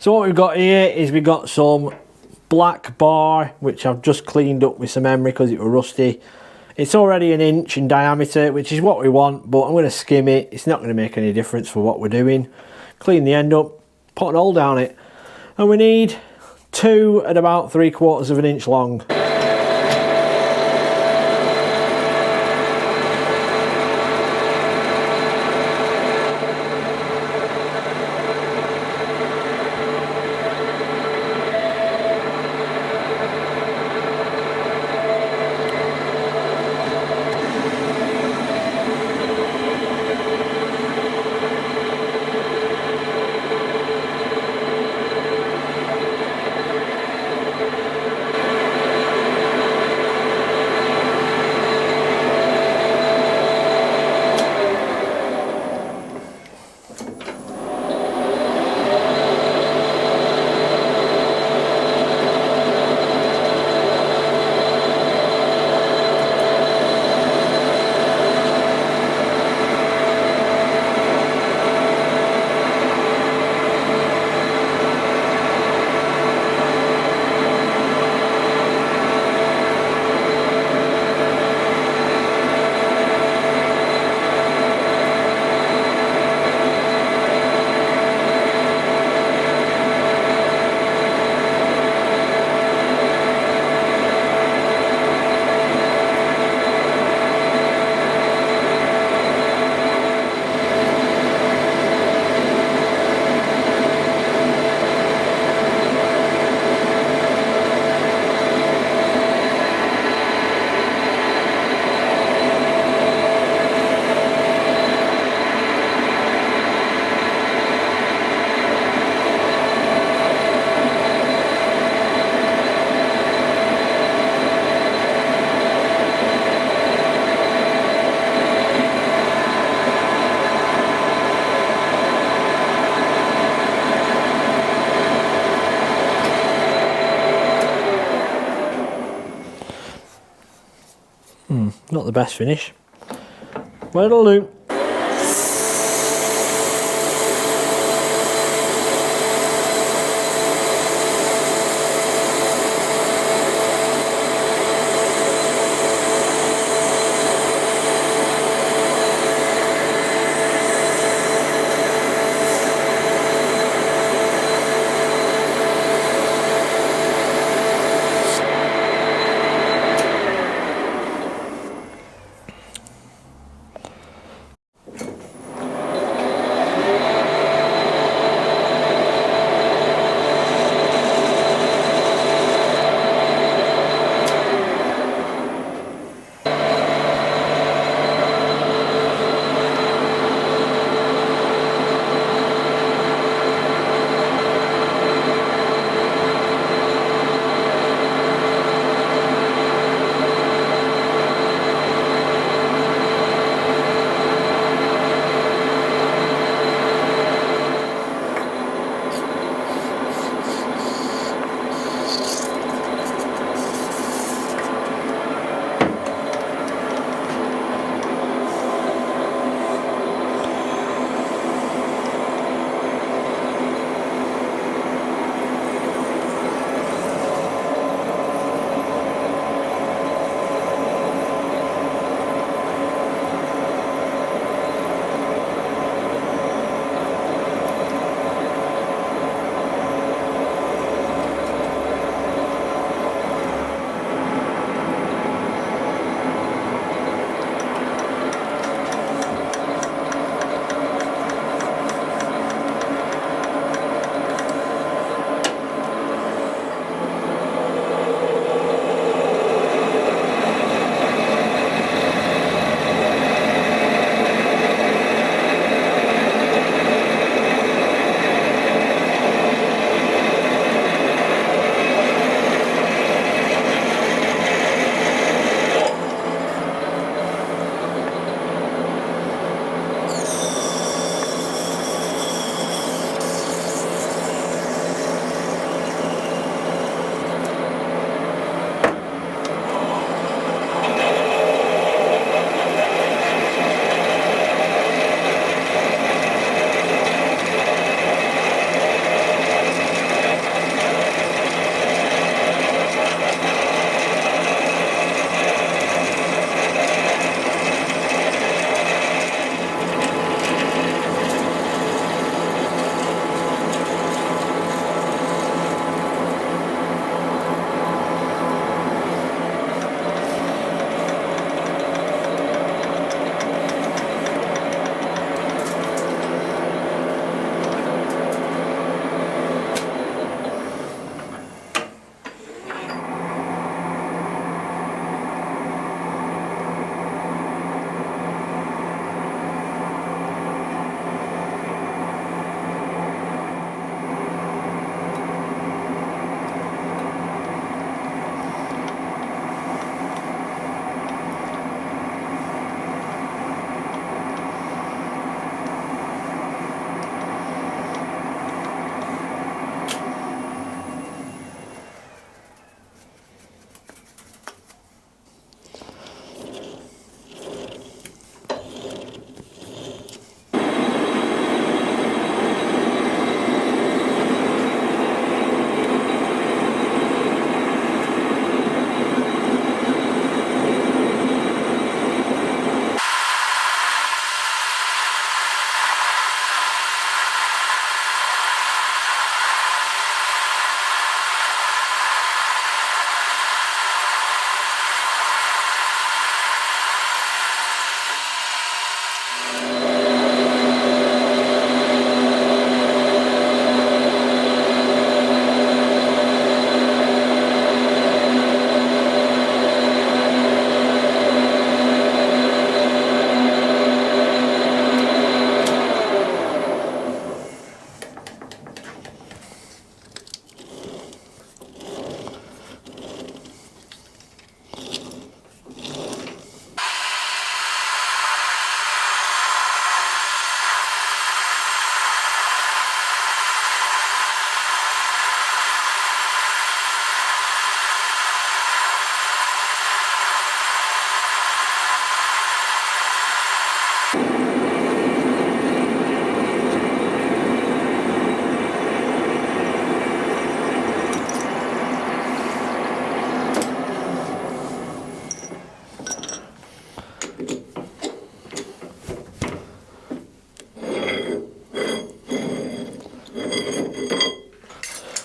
So what we've got here is we've got some black bar, which I've just cleaned up with some emery because it was rusty. It's already 1 inch in diameter, which is what we want, but I'm going to skim it. It's not going to make any difference for what we're doing. Clean the end up, put an hole down it, and we need 2 at about 3/4 of an inch long. Not the best finish, but it'll do.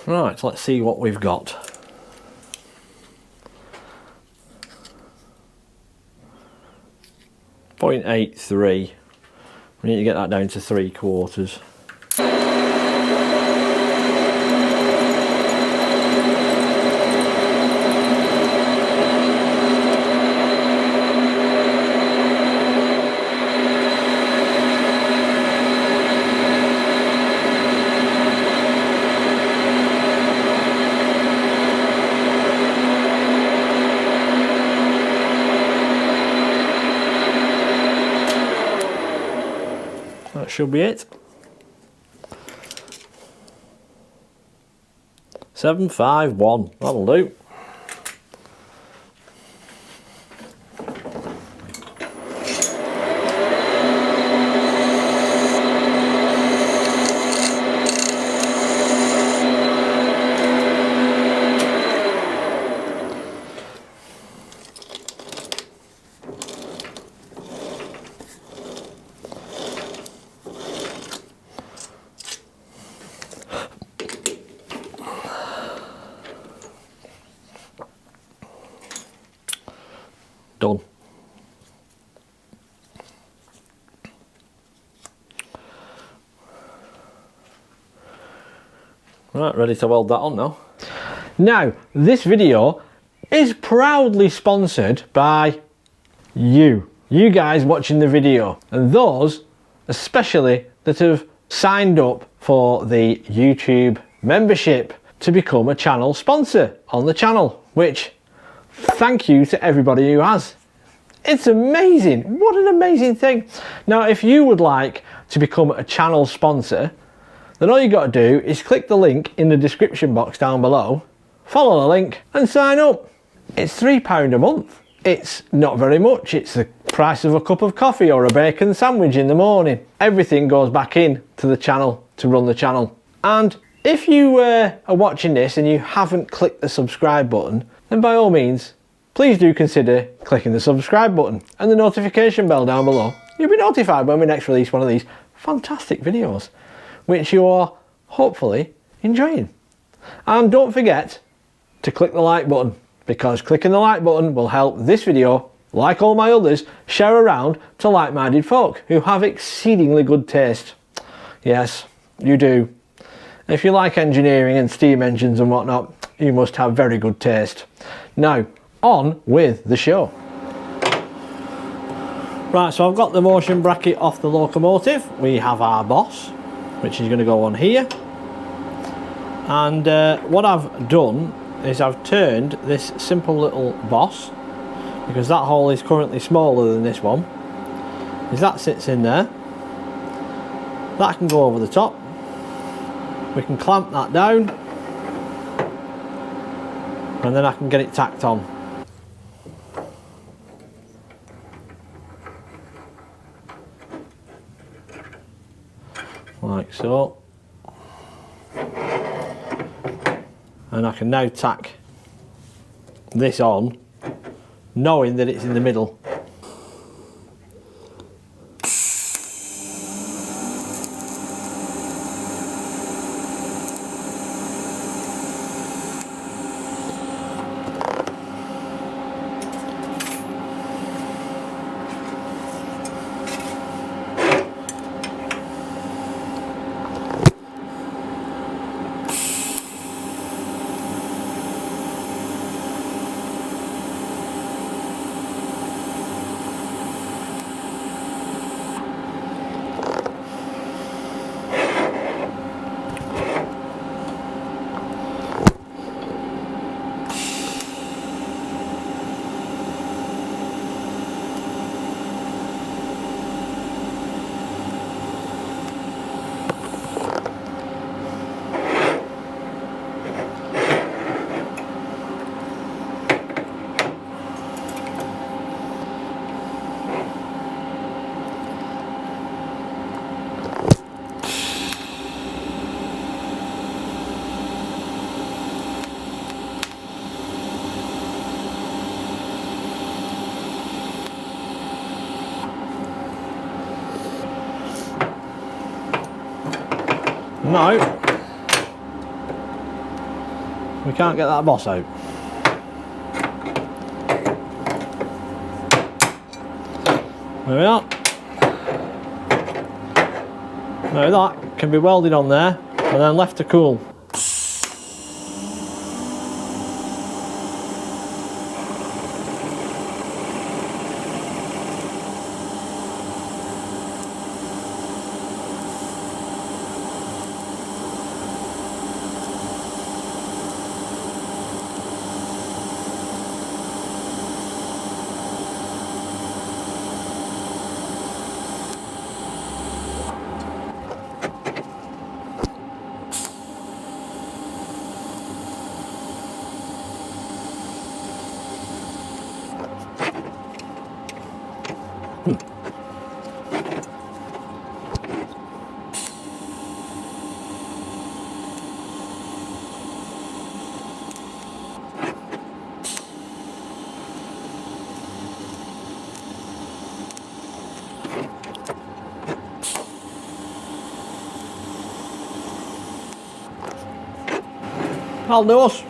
Right, let's see what we've got. .83. We need to get that down to 3/4. That should be it. 751. That'll do. Done. Right, ready to weld that on now. Now, this video is proudly sponsored by you guys watching the video, and those especially that have signed up for the YouTube membership to become a channel sponsor on the channel, which thank you to everybody who has. It's amazing. What an amazing thing. Now, if you would like to become a channel sponsor, then all you got to do is click the link in the description box down below, follow the link and sign up. It's £3 a month. It's not very much. It's the price of a cup of coffee or a bacon sandwich in the morning. Everything goes back in to the channel to run the channel. And if you are watching this and you haven't clicked the subscribe button, then by all means, please do consider clicking the subscribe button and the notification bell down below. You'll be notified when we next release one of these fantastic videos, which you are hopefully enjoying. And don't forget to click the like button, because clicking the like button will help this video, like all my others, share around to like-minded folk who have exceedingly good taste. Yes, you do. If you like engineering and steam engines and whatnot, you must have very good taste. Now, on with the show. Right, so I've got the motion bracket off the locomotive. We have our boss, which is going to go on here. And what I've done is I've turned this simple little boss, because that hole is currently smaller than this one, is that sits in there. That can go over the top. We can clamp that down, and then I can get it tacked on. Like so. And I can now tack this on, knowing that it's in the middle. Now, We can't get that boss out. There we are. Now that can be welded on there and then left to cool. I'll do us.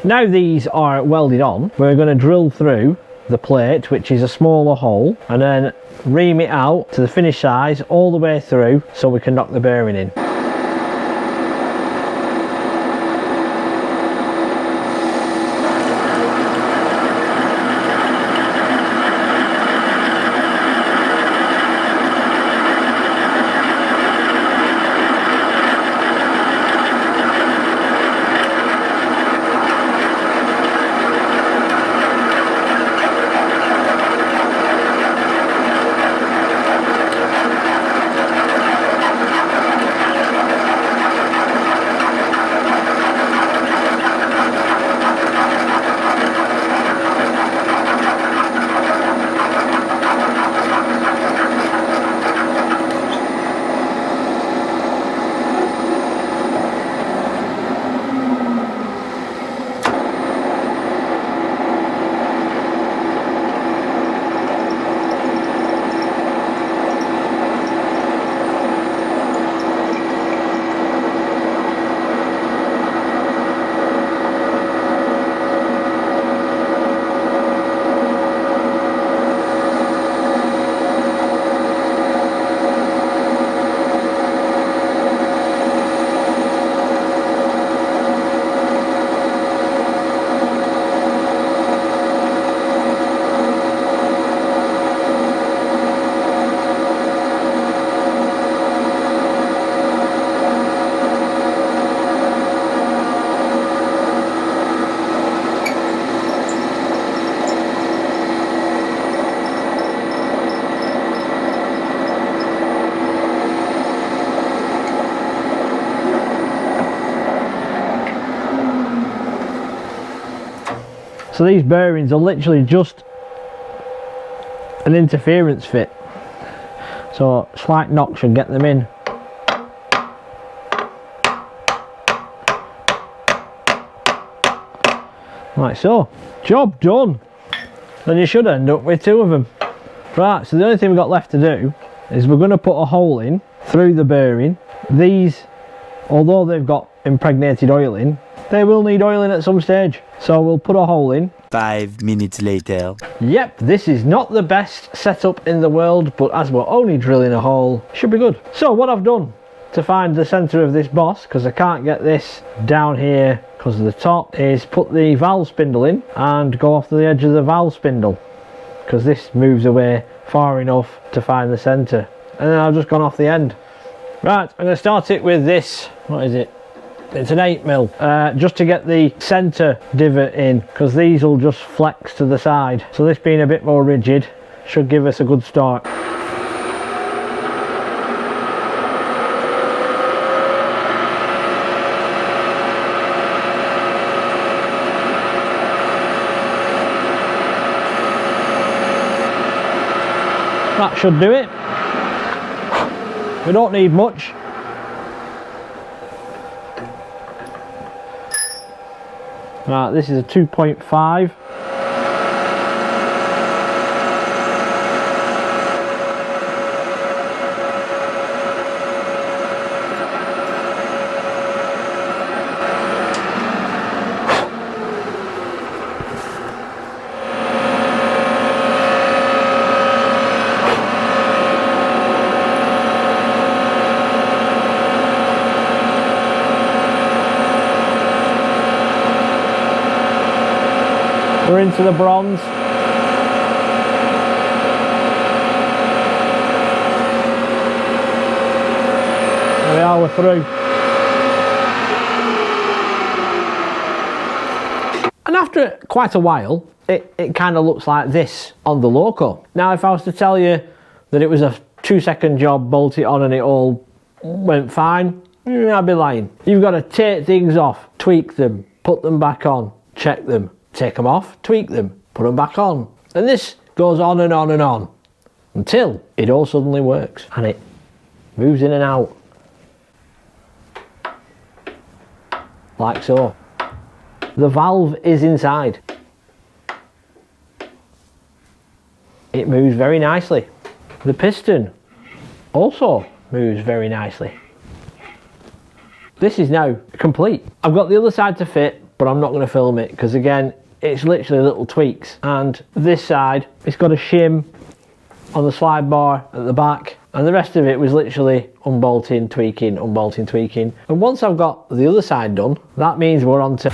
Now these are welded on, we're going to drill through the plate, which is a smaller hole, and then ream it out to the finished size all the way through so we can knock the bearing in. So these bearings are literally just an interference fit, so slight knock should get them in. Like so, job done. Then you should end up with two of them. Right, so the only thing we've got left to do is we're going to put a hole in through the bearing. These, although they've got impregnated oil in, they will need oiling at some stage. So we'll put a hole in. 5 minutes later. Yep, this is not the best setup in the world, but as we're only drilling a hole, should be good. So what I've done to find the centre of this boss, because I can't get this down here because of the top, is put the valve spindle in and go off the edge of the valve spindle, because this moves away far enough to find the centre, and then I've just gone off the end. Right, I'm going to start it with this. What is it? It's an 8mm, just to get the centre divot in, because these will just flex to the side. So this being a bit more rigid should give us a good start. That should do it. We don't need much. Right, this is a 2.5. We're into the bronze. There we are, we're through. And after quite a while, it kind of looks like this on the Loco. Now, if I was to tell you that it was a 2-second job, bolt it on and it all went fine, I'd be lying. You've got to take things off, tweak them, put them back on, check them. Take them off, tweak them, put them back on. And this goes on and on and on until it all suddenly works and it moves in and out. Like so. The valve is inside. It moves very nicely. The piston also moves very nicely. This is now complete. I've got the other side to fit, but I'm not going to film it because again, it's literally little tweaks. And this side, it's got a shim on the slide bar at the back, and the rest of it was literally unbolting, tweaking, unbolting, tweaking. And once I've got the other side done, that means we're on to